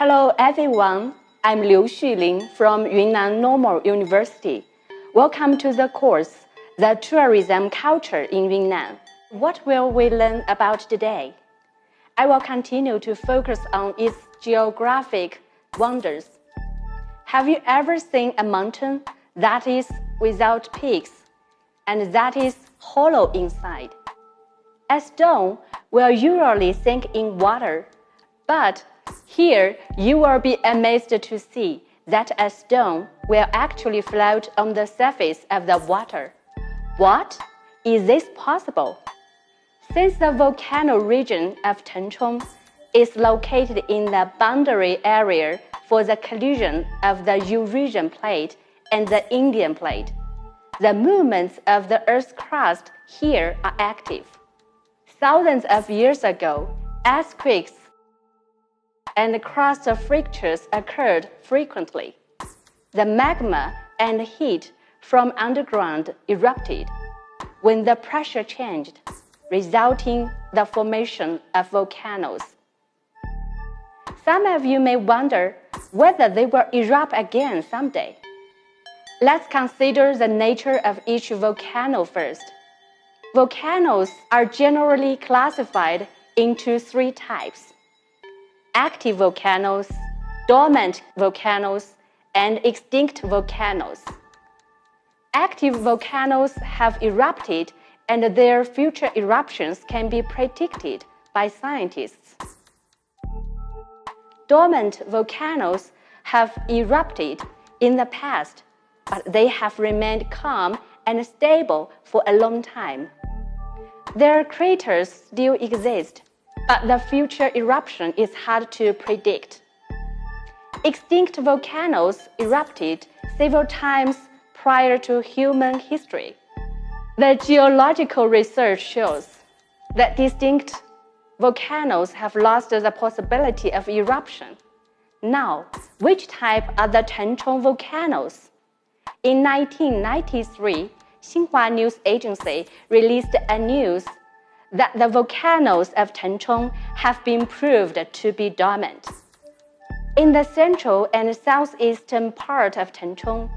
Hello everyone, I'm Liu Xulin from Yunnan Normal University. Welcome to the course, The Tourism Culture in Yunnan. What will we learn about today? I will continue to focus on its geographic wonders. Have you ever seen a mountain that is without peaks and that is hollow inside? A stone will usually sink in water, but here you will be amazed to see that a stone will actually float on the surface of the water. What? Is this possible? Since the volcano region of Tengchong is located in the boundary area for the collision of the Eurasian plate and the Indian plate, the movements of the Earth's crust here are active. Thousands of years ago, earthquakes and crust fractures occurred frequently. The magma and heat from underground erupted when the pressure changed, resulting the formation of volcanoes. Some of you may wonder whether they will erupt again someday. Let's consider the nature of each volcano first. Volcanoes are generally classified into three types: active volcanoes, dormant volcanoes, and extinct volcanoes. Active volcanoes have erupted, and their future eruptions can be predicted by scientists. Dormant volcanoes have erupted in the past, but they have remained calm and stable for a long time. Their craters still exist, but the future eruption is hard to predict. Extinct volcanoes erupted several times prior to human history. The geological research shows that distinct volcanoes have lost the possibility of eruption. Now, which type are the Tengchong volcanoes? In 1993, Xinhua News Agency released a news that the volcanoes of Tengchong have been proved to be dormant. In the central and southeastern part of Tengchong,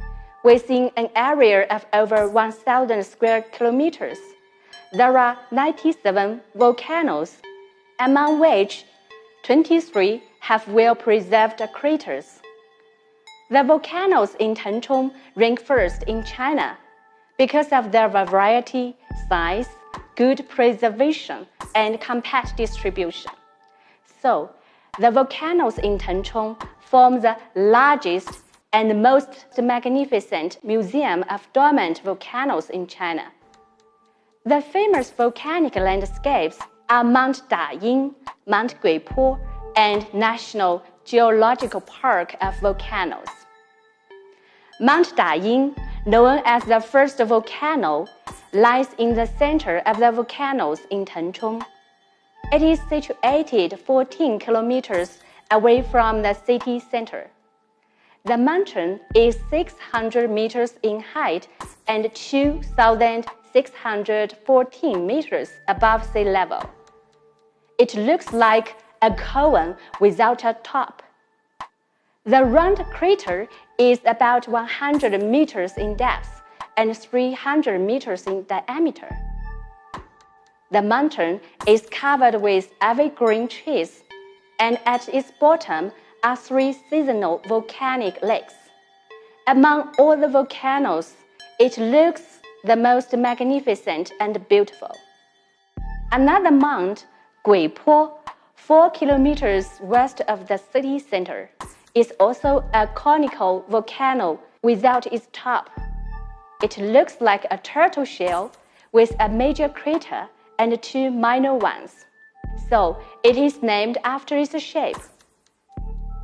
within an area of over 1,000 square kilometers, there are 97 volcanoes, among which 23 have well-preserved craters. The volcanoes in Tengchong rank first in China because of their variety, size, good preservation, and compact distribution. So, the volcanoes in Tengchong form the largest and most magnificent museum of dormant volcanoes in China. The famous volcanic landscapes are Mount Daying, Mount Guipo, and National Geological Park of Volcanoes. Mount Daying, known as the first volcano, lies in the center of the volcanoes in Tengchong. It is situated 14 kilometers away from the city center. The mountain is 600 meters in height and 2,614 meters above sea level. It looks like a cone without a top. The round crater is about 100 meters in depth and 300 meters in diameter. The mountain is covered with evergreen trees, and at its bottom are three seasonal volcanic lakes. Among all the volcanoes, it looks the most magnificent and beautiful. Another mount, Guipo, 4 kilometers west of the city center, is also a conical volcano without its top. It looks like a turtle shell with a major crater and two minor ones, so it is named after its shape.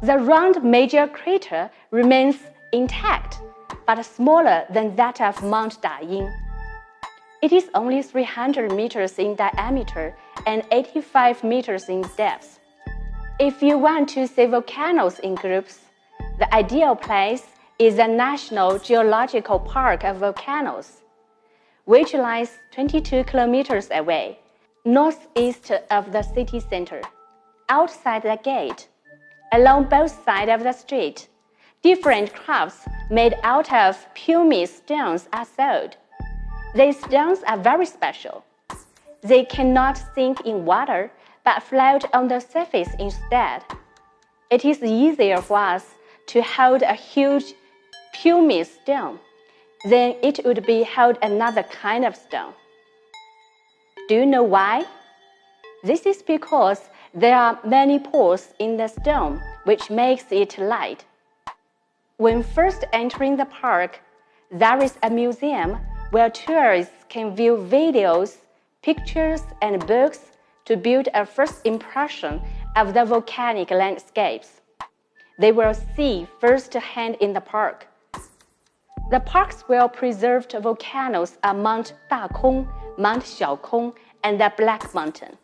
The round major crater remains intact, but smaller than that of Mount Daying. It is only 300 meters in diameter and 85 meters in depth. If you want to see volcanoes in groups, the ideal place is the National Geological Park of Volcanoes, which lies 22 kilometers away, northeast of the city center. Outside the gate, Along both sides of the street, different crafts made out of pumice stones are sold. These stones are very special. They cannot sink in water, but float on the surface instead. It is easier for us to hold a huge pumice stone than it would be hold another kind of stone. Do you know why? This is because there are many pores in the stone, which makes it light. When first entering the park, there is a museum where tourists can view videos, pictures, and books to build a first impression of the volcanic landscapes. They will see firsthand in the park. The park's well-preserved volcanoes are Mount Dakong, Mount Xiaokong, and the Black Mountain.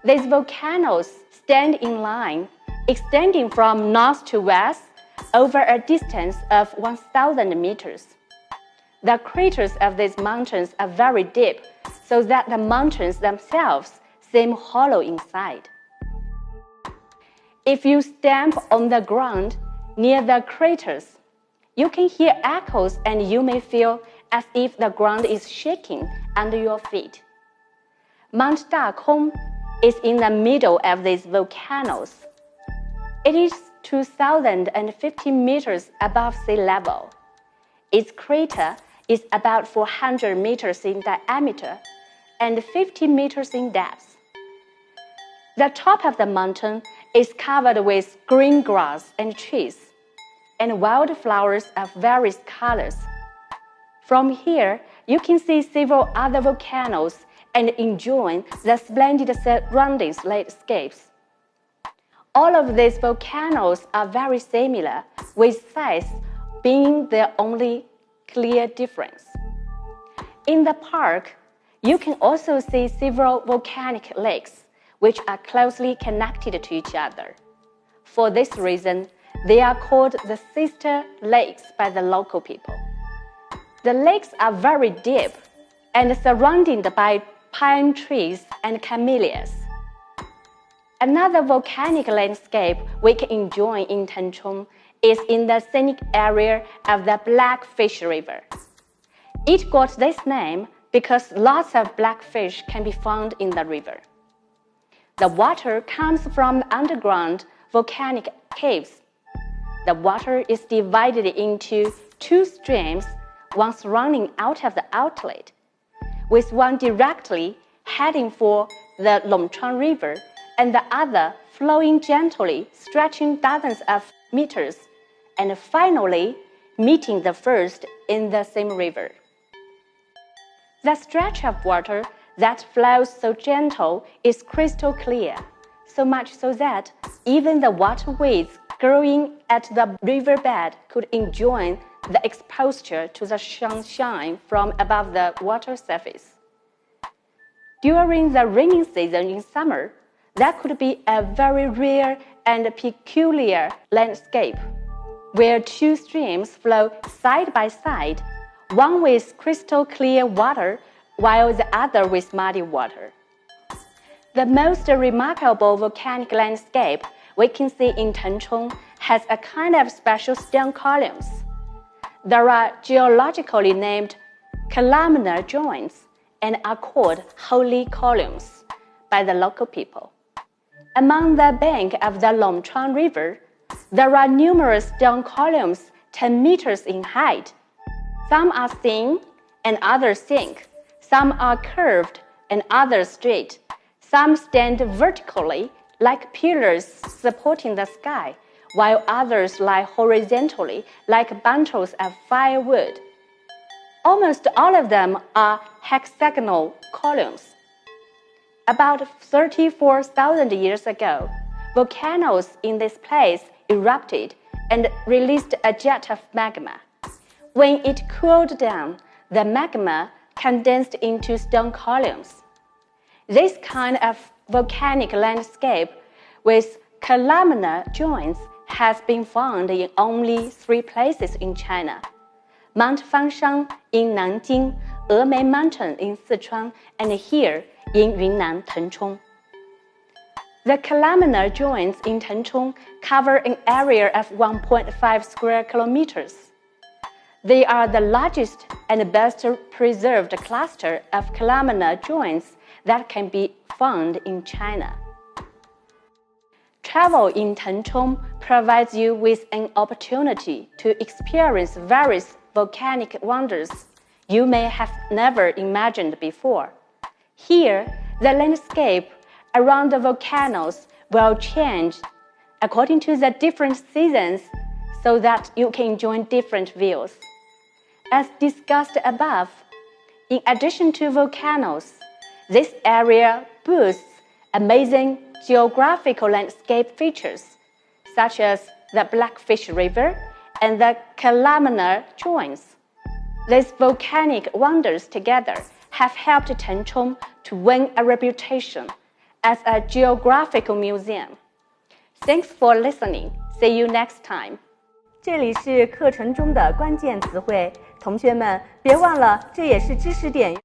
These volcanoes stand in line, extending from north to west over a distance of 1,000 meters. The craters of these mountains are very deep, so that the mountains themselves seem hollow inside. If you stamp on the ground near the craters, you can hear echoes and you may feel as if the ground is shaking under your feet. Mount Dakong is in the middle of these volcanoes. It is 2,050 meters above sea level. Its crater is about 400 meters in diameter and 50 meters in depth. The top of the mountain is covered with green grass and trees, and wildflowers of various colors. From here, you can see several other volcanoes and enjoy the splendid surroundings landscapes. All of these volcanoes are very similar, with size being their only clear difference. In the park, you can also see several volcanic lakes, which are closely connected to each other. For this reason, they are called the sister lakes by the local people. The lakes are very deep and surrounded by pine trees and camellias. Another volcanic landscape we can enjoy in Taichung is in the scenic area of the Blackfish River. It got this name because lots of blackfish can be found in the river. The water comes from underground volcanic caves. The water is divided into two streams, one running out of the outlet, with one directly heading for the Longchuan River and the other flowing gently, stretching dozens of meters, and finally meeting the first in the same river. The stretch of water that flows so gentle is crystal clear, so much so that even the waterweeds growing at the riverbed could enjoy the exposure to the sunshine from above the water surface. During the rainy season in summer, that could be a very rare and peculiar landscape, where two streams flow side by side, one with crystal clear water while the other with muddy water. The most remarkable volcanic landscape we can see in Taichung has a kind of special stone columns. There are geologically named columnar joints and are called holy columns by the local people. Among the bank of the Longchuan River, there are numerous stone columns 10 meters in height. Some are thin and others sink. Some are curved and others straight. Some stand vertically like pillars supporting the sky, while others lie horizontally like bundles of firewood. Almost all of them are hexagonal columns. About 34,000 years ago, volcanoes in this place erupted and released a jet of magma. When it cooled down, the magma condensed into stone columns. This kind of volcanic landscape with columnar joints has been found in only 3 places in China: Mount Fangshan in Nanjing, Emei Mountain in Sichuan, and here in Yunnan, Taichung. The columnar joints in Tengchong cover an area of 1.5 square kilometers. They are the largest and best preserved cluster of columnar joints that can be found in China. Travel in Tengchong provides you with an opportunity to experience various volcanic wonders you may have never imagined before. Here, the landscape around the volcanoes will change according to the different seasons so that you can enjoy different views. As discussed above, in addition to volcanoes, this area boasts amazing geographical landscape features, such as the Blackfish River and the columnar joints. These volcanic wonders together have helped Tengchong to win a reputation as a geographical museum. Thanks for listening. See you next time. 这里是课程中的关键词汇，同学们别忘了，这也是知识点。